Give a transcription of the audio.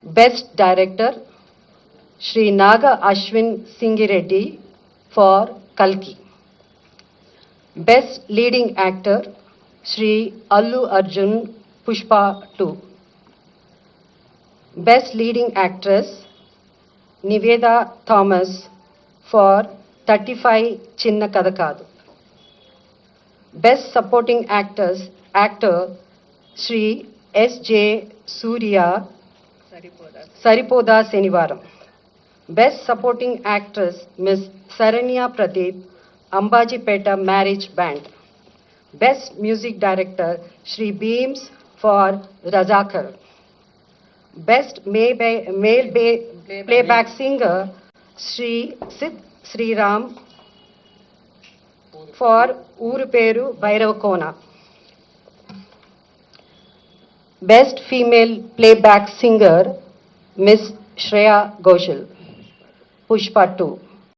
Best Director Shri Naga Ashwin Singireddy for Kalki. Best Leading Actor Shri Allu Arjun Pushpa 2. Best Leading Actress Niveda Thomas for 35 Chinna Kadakadu. Best Supporting Actor Shri S.J. Surya Saripoda Senivaram. Best Supporting Actress Miss Saranya Pradeep Ambajipeta Marriage Band. Best Music Director Shri Beams for Razakar. Best Male Playback Singer Shri Sid Sri Ram for Uruperu Bairavakona. Best Female Playback Singer Miss Shreya Ghoshal, Pushpa 2.